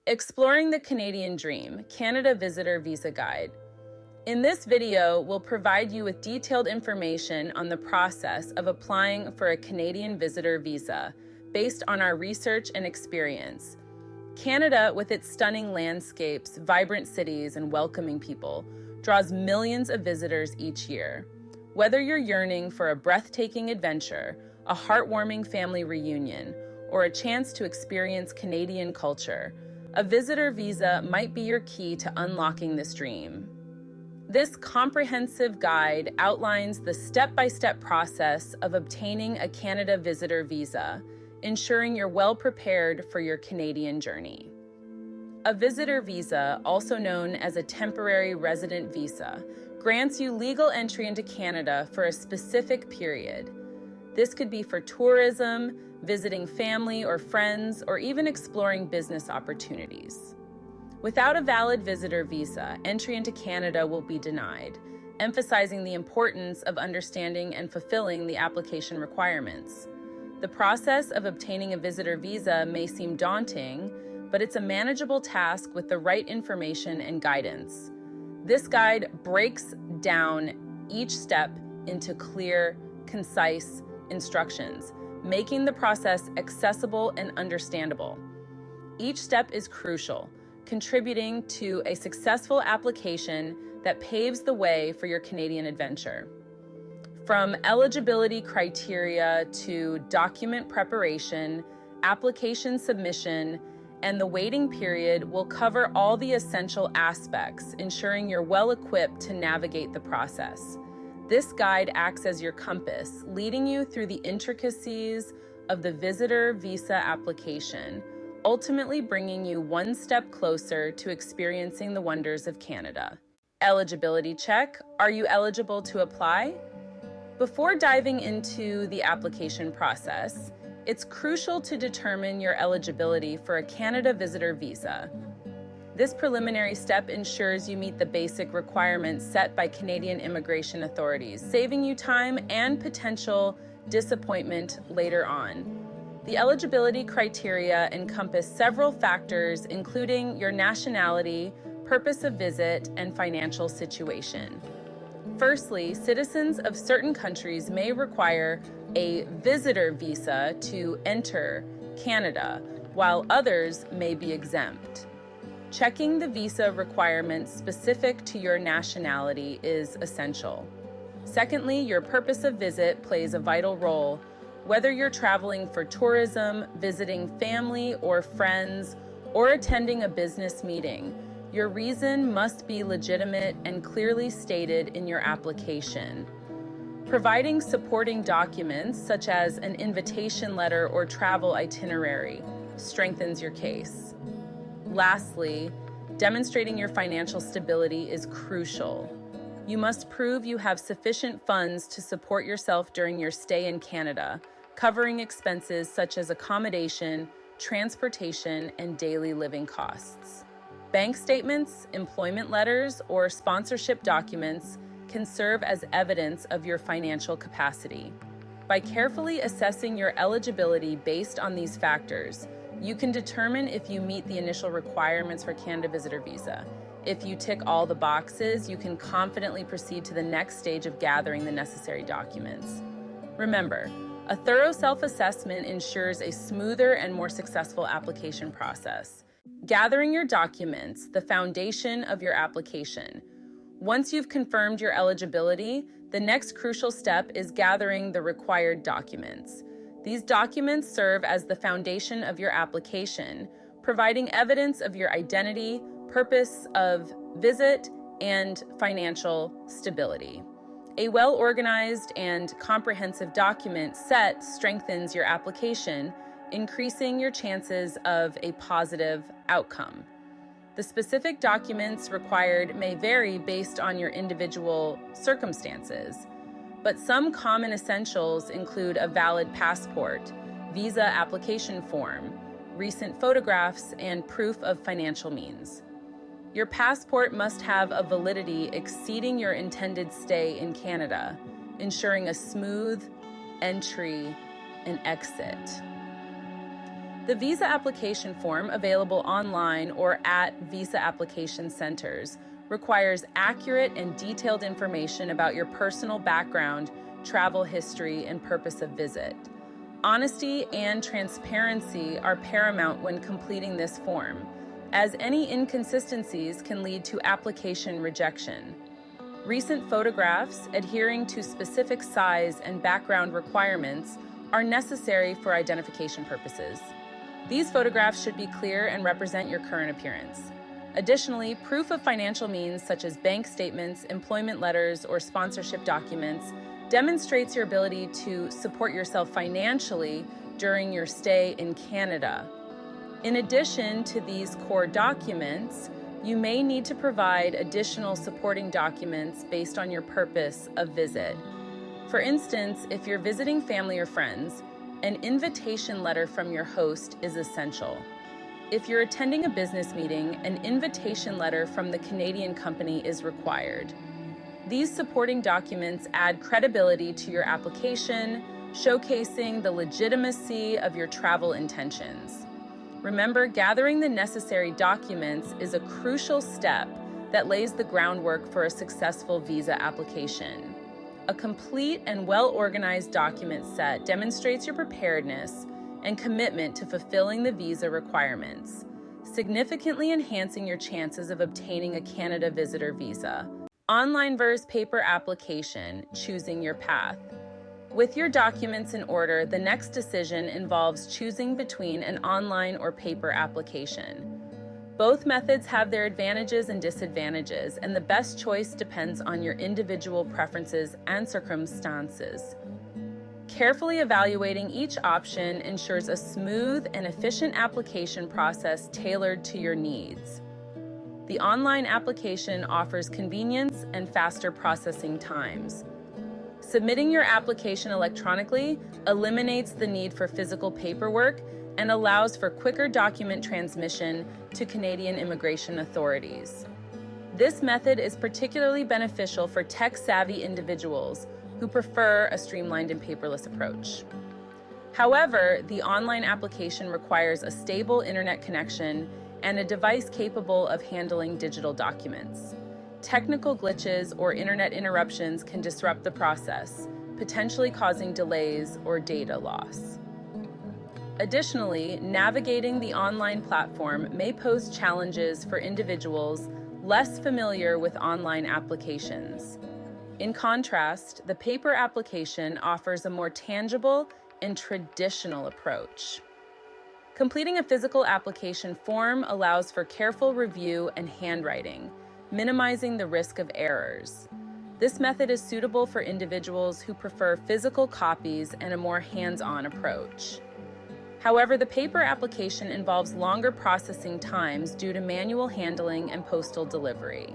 Exploring the Canadian Dream, Canada Visitor Visa Guide. In this video, we'll provide you with detailed information on the process of applying for a Canadian visitor visa based on our research and experience. Canada, with its stunning landscapes, vibrant cities, and welcoming people, draws millions of visitors each year. Whether you're yearning for a breathtaking adventure, a heartwarming family reunion, or a chance to experience Canadian culture, a visitor visa might be your key to unlocking this dream. This comprehensive guide outlines the step-by-step process of obtaining a Canada visitor visa, ensuring you're well prepared for your Canadian journey. A visitor visa, also known as a temporary resident visa, grants you legal entry into Canada for a specific period. This could be for tourism, visiting family or friends, or even exploring business opportunities. Without a valid visitor visa, entry into Canada will be denied, emphasizing the importance of understanding and fulfilling the application requirements. The process of obtaining a visitor visa may seem daunting, but it's a manageable task with the right information and guidance. This guide breaks down each step into clear, concise instructions, making the process accessible and understandable. Each step is crucial, contributing to a successful application that paves the way for your Canadian adventure. From eligibility criteria to document preparation, application submission, and the waiting period will cover all the essential aspects, ensuring you're well equipped to navigate the process. This guide acts as your compass, leading you through the intricacies of the visitor visa application, ultimately bringing you one step closer to experiencing the wonders of Canada. Eligibility check. Are you eligible to apply? Before diving into the application process, it's crucial to determine your eligibility for a Canada visitor visa. This preliminary step ensures you meet the basic requirements set by Canadian immigration authorities, saving you time and potential disappointment later on. The eligibility criteria encompass several factors, including your nationality, purpose of visit, and financial situation. Firstly, citizens of certain countries may require a visitor visa to enter Canada, while others may be exempt. Checking the visa requirements specific to your nationality is essential. Secondly, your purpose of visit plays a vital role. Whether you're traveling for tourism, visiting family or friends, or attending a business meeting, your reason must be legitimate and clearly stated in your application. Providing supporting documents, such as an invitation letter or travel itinerary, strengthens your case. Lastly, demonstrating your financial stability is crucial. You must prove you have sufficient funds to support yourself during your stay in Canada, covering expenses such as accommodation, transportation, and daily living costs. Bank statements, employment letters, or sponsorship documents can serve as evidence of your financial capacity. By carefully assessing your eligibility based on these factors, you can determine if you meet the initial requirements for Canada Visitor Visa. If you tick all the boxes, you can confidently proceed to the next stage of gathering the necessary documents. Remember, a thorough self-assessment ensures a smoother and more successful application process. Gathering your documents, the foundation of your application. Once you've confirmed your eligibility, the next crucial step is gathering the required documents. These documents serve as the foundation of your application, providing evidence of your identity, purpose of visit, and financial stability. A well-organized and comprehensive document set strengthens your application, increasing your chances of a positive outcome. The specific documents required may vary based on your individual circumstances, but some common essentials include a valid passport, visa application form, recent photographs, and proof of financial means. Your passport must have a validity exceeding your intended stay in Canada, ensuring a smooth entry and exit. The visa application form, available online or at visa application centers, requires accurate and detailed information about your personal background, travel history, and purpose of visit. Honesty and transparency are paramount when completing this form, as any inconsistencies can lead to application rejection. Recent photographs adhering to specific size and background requirements are necessary for identification purposes. These photographs should be clear and represent your current appearance. Additionally, proof of financial means such as bank statements, employment letters, or sponsorship documents demonstrates your ability to support yourself financially during your stay in Canada. In addition to these core documents, you may need to provide additional supporting documents based on your purpose of visit. For instance, if you're visiting family or friends, an invitation letter from your host is essential. If you're attending a business meeting, an invitation letter from the Canadian company is required. These supporting documents add credibility to your application, showcasing the legitimacy of your travel intentions. Remember, gathering the necessary documents is a crucial step that lays the groundwork for a successful visa application. A complete and well-organized document set demonstrates your preparedness and commitment to fulfilling the visa requirements, significantly enhancing your chances of obtaining a Canada visitor visa. Online versus paper application, choosing your path. With your documents in order, the next decision involves choosing between an online or paper application. Both methods have their advantages and disadvantages, and the best choice depends on your individual preferences and circumstances. Carefully evaluating each option ensures a smooth and efficient application process tailored to your needs. The online application offers convenience and faster processing times. Submitting your application electronically eliminates the need for physical paperwork and allows for quicker document transmission to Canadian immigration authorities. This method is particularly beneficial for tech-savvy individuals who prefer a streamlined and paperless approach. However, the online application requires a stable internet connection and a device capable of handling digital documents. Technical glitches or internet interruptions can disrupt the process, potentially causing delays or data loss. Additionally, navigating the online platform may pose challenges for individuals less familiar with online applications. In contrast, the paper application offers a more tangible and traditional approach. Completing a physical application form allows for careful review and handwriting, minimizing the risk of errors. This method is suitable for individuals who prefer physical copies and a more hands-on approach. However, the paper application involves longer processing times due to manual handling and postal delivery.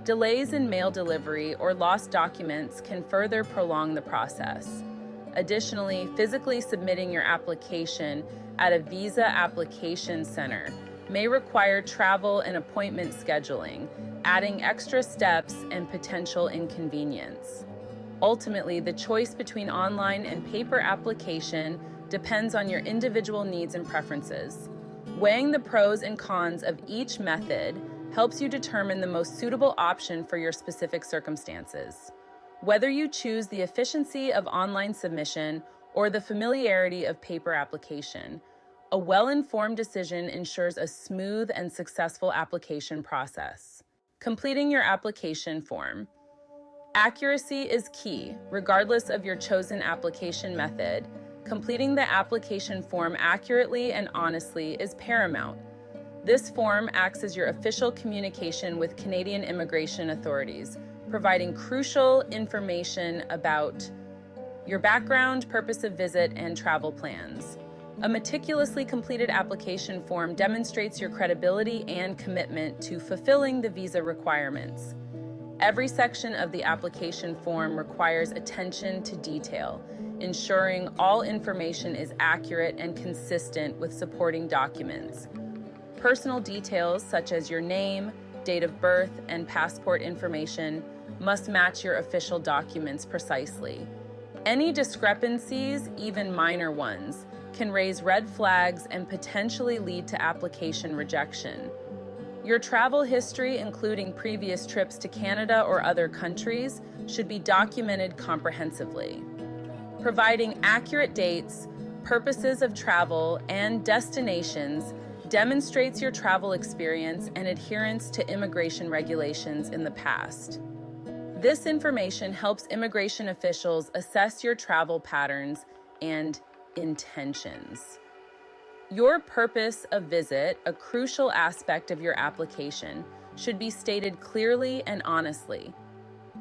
Delays in mail delivery or lost documents can further prolong the process. Additionally, physically submitting your application at a visa application center may require travel and appointment scheduling, adding extra steps and potential inconvenience. Ultimately, the choice between online and paper application depends on your individual needs and preferences. Weighing the pros and cons of each method helps you determine the most suitable option for your specific circumstances. Whether you choose the efficiency of online submission or the familiarity of paper application, a well-informed decision ensures a smooth and successful application process. Completing your application form. Accuracy is key, regardless of your chosen application method. Completing the application form accurately and honestly is paramount. This form acts as your official communication with Canadian immigration authorities, providing crucial information about your background, purpose of visit, and travel plans. A meticulously completed application form demonstrates your credibility and commitment to fulfilling the visa requirements. Every section of the application form requires attention to detail, ensuring all information is accurate and consistent with supporting documents. Personal details such as your name, date of birth, and passport information must match your official documents precisely. Any discrepancies, even minor ones, can raise red flags and potentially lead to application rejection. Your travel history, including previous trips to Canada or other countries, should be documented comprehensively. Providing accurate dates, purposes of travel, and destinations demonstrates your travel experience and adherence to immigration regulations in the past. This information helps immigration officials assess your travel patterns and intentions. Your purpose of visit, a crucial aspect of your application, should be stated clearly and honestly.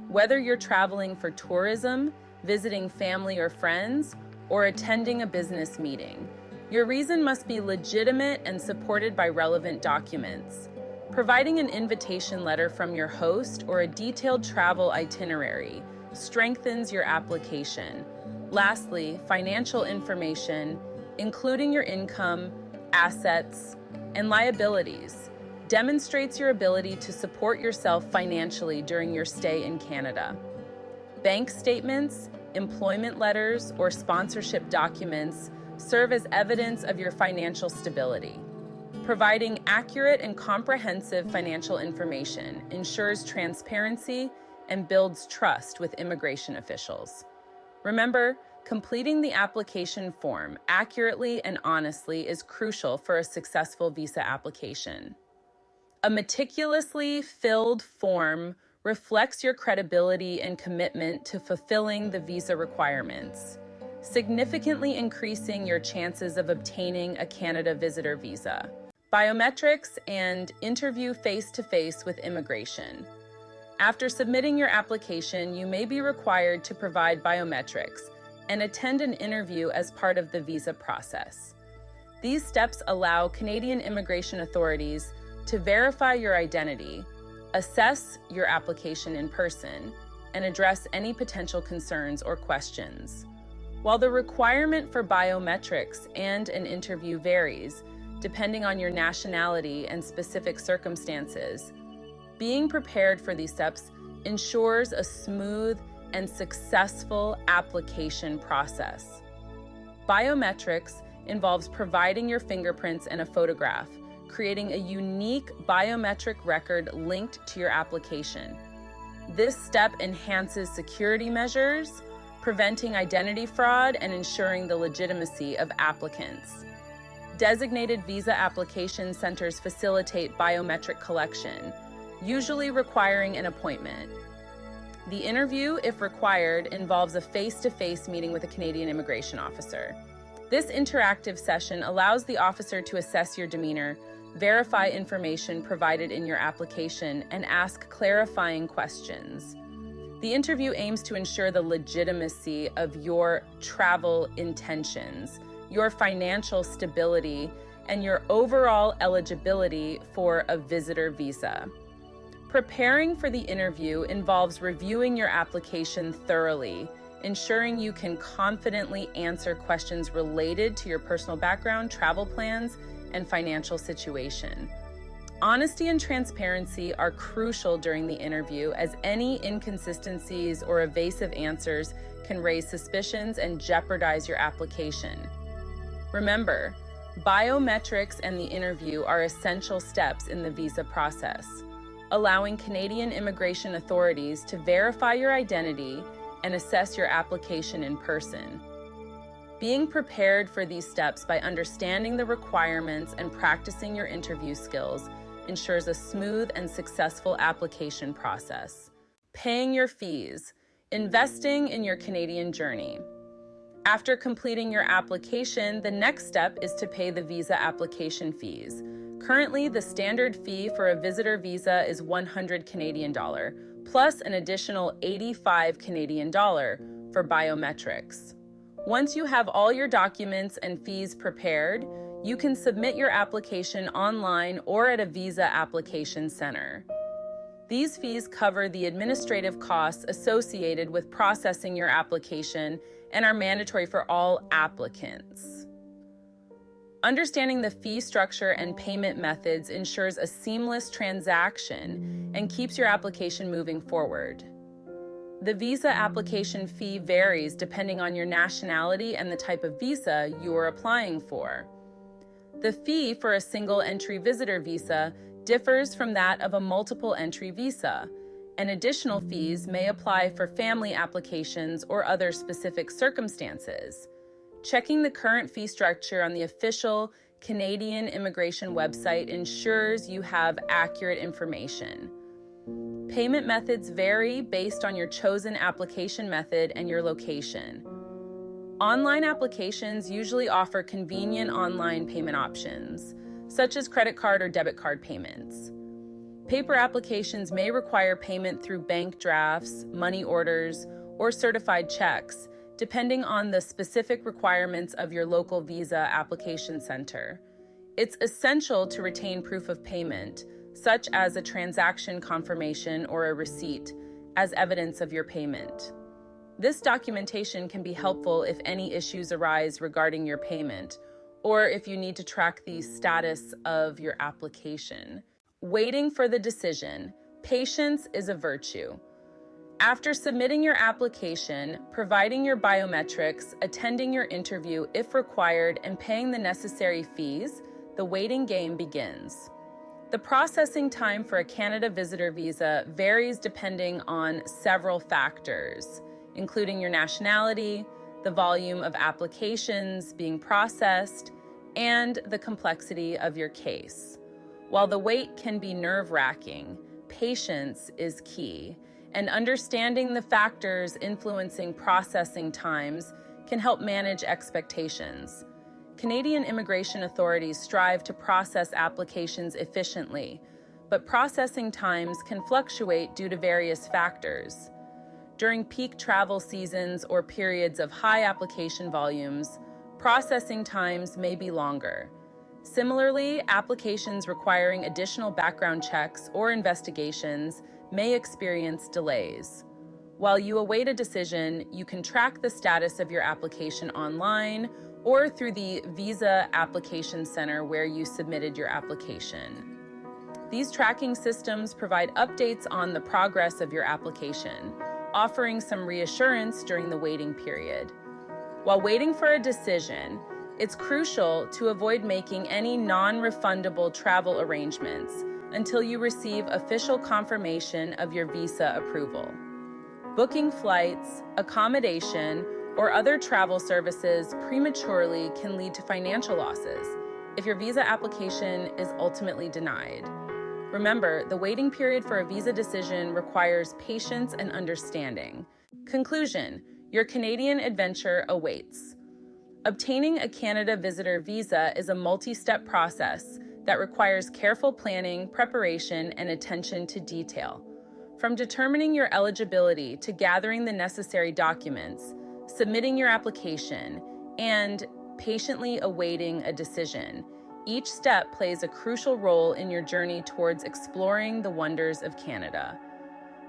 Whether you're traveling for tourism, visiting family or friends, or attending a business meeting, your reason must be legitimate and supported by relevant documents. Providing an invitation letter from your host or a detailed travel itinerary strengthens your application. Lastly, financial information, including your income, assets, and liabilities, demonstrates your ability to support yourself financially during your stay in Canada. Bank statements, employment letters, or sponsorship documents serve as evidence of your financial stability. Providing accurate and comprehensive financial information ensures transparency and builds trust with immigration officials. Remember, completing the application form accurately and honestly is crucial for a successful visa application. A meticulously filled form reflects your credibility and commitment to fulfilling the visa requirements, significantly increasing your chances of obtaining a Canada visitor visa. Biometrics and interview face-to-face with immigration. After submitting your application, you may be required to provide biometrics and attend an interview as part of the visa process. These steps allow Canadian immigration authorities to verify your identity, assess your application in person, and address any potential concerns or questions. While the requirement for biometrics and an interview varies, depending on your nationality and specific circumstances, being prepared for these steps ensures a smooth and successful application process. Biometrics involves providing your fingerprints and a photograph, creating a unique biometric record linked to your application. This step enhances security measures, preventing identity fraud and ensuring the legitimacy of applicants. Designated visa application centers facilitate biometric collection, usually requiring an appointment. The interview, if required, involves a face-to-face meeting with a Canadian immigration officer. This interactive session allows the officer to assess your demeanor, verify information provided in your application, and ask clarifying questions. The interview aims to ensure the legitimacy of your travel intentions, your financial stability, and your overall eligibility for a visitor visa. Preparing for the interview involves reviewing your application thoroughly, ensuring you can confidently answer questions related to your personal background, travel plans, and financial situation. Honesty and transparency are crucial during the interview, as any inconsistencies or evasive answers can raise suspicions and jeopardize your application. Remember, biometrics and the interview are essential steps in the visa process, allowing Canadian immigration authorities to verify your identity and assess your application in person. Being prepared for these steps by understanding the requirements and practicing your interview skills ensures a smooth and successful application process. Paying your fees, investing in your Canadian journey. After completing your application, the next step is to pay the visa application fees. Currently, the standard fee for a visitor visa is $100 Canadian, plus an additional $85 Canadian for biometrics. Once you have all your documents and fees prepared, you can submit your application online or at a visa application center. These fees cover the administrative costs associated with processing your application and are mandatory for all applicants. Understanding the fee structure and payment methods ensures a seamless transaction and keeps your application moving forward. The visa application fee varies depending on your nationality and the type of visa you are applying for. The fee for a single entry visitor visa differs from that of a multiple entry visa, and additional fees may apply for family applications or other specific circumstances. Checking the current fee structure on the official Canadian immigration website ensures you have accurate information. Payment methods vary based on your chosen application method and your location. Online applications usually offer convenient online payment options, such as credit card or debit card payments. Paper applications may require payment through bank drafts, money orders, or certified checks, depending on the specific requirements of your local visa application center. It's essential to retain proof of payment, such as a transaction confirmation or a receipt, as evidence of your payment. This documentation can be helpful if any issues arise regarding your payment, or if you need to track the status of your application. Waiting for the decision. Patience is a virtue. After submitting your application, providing your biometrics, attending your interview if required, and paying the necessary fees, the waiting game begins. The processing time for a Canada visitor visa varies depending on several factors, including your nationality, the volume of applications being processed, and the complexity of your case. While the wait can be nerve-wracking, patience is key, and understanding the factors influencing processing times can help manage expectations. Canadian immigration authorities strive to process applications efficiently, but processing times can fluctuate due to various factors. During peak travel seasons or periods of high application volumes, processing times may be longer. Similarly, applications requiring additional background checks or investigations may experience delays. While you await a decision, you can track the status of your application online or through the Visa Application Center where you submitted your application. These tracking systems provide updates on the progress of your application, offering some reassurance during the waiting period. While waiting for a decision, it's crucial to avoid making any non-refundable travel arrangements until you receive official confirmation of your visa approval. Booking flights, accommodation, or other travel services prematurely can lead to financial losses if your visa application is ultimately denied. Remember, the waiting period for a visa decision requires patience and understanding. Conclusion: your Canadian adventure awaits. Obtaining a Canada visitor visa is a multi-step process that requires careful planning, preparation, and attention to detail. From determining your eligibility to gathering the necessary documents, submitting your application, and patiently awaiting a decision, each step plays a crucial role in your journey towards exploring the wonders of Canada.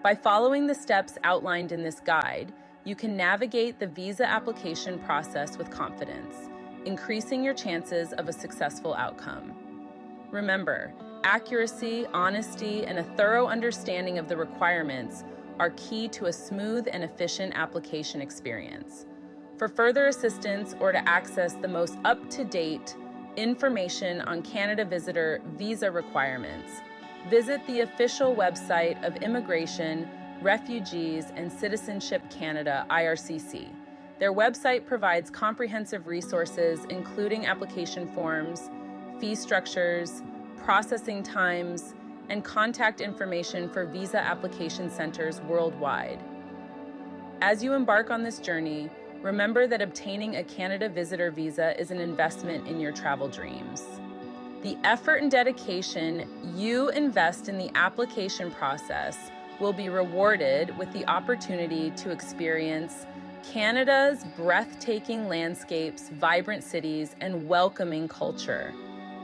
By following the steps outlined in this guide, you can navigate the visa application process with confidence, increasing your chances of a successful outcome. Remember, accuracy, honesty, and a thorough understanding of the requirements are key to a smooth and efficient application experience. For further assistance or to access the most up-to-date information on Canada visitor visa requirements, visit the official website of Immigration, Refugees, and Citizenship Canada, IRCC. Their website provides comprehensive resources, including application forms, fee structures, processing times, and contact information for visa application centers worldwide. As you embark on this journey, remember that obtaining a Canada visitor visa is an investment in your travel dreams. The effort and dedication you invest in the application process will be rewarded with the opportunity to experience Canada's breathtaking landscapes, vibrant cities, and welcoming culture.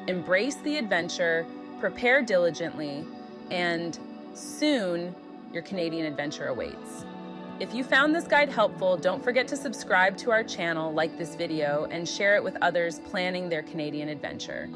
Embrace the adventure, prepare diligently, and soon your Canadian adventure awaits. If you found this guide helpful, don't forget to subscribe to our channel, like this video, and share it with others planning their Canadian adventure.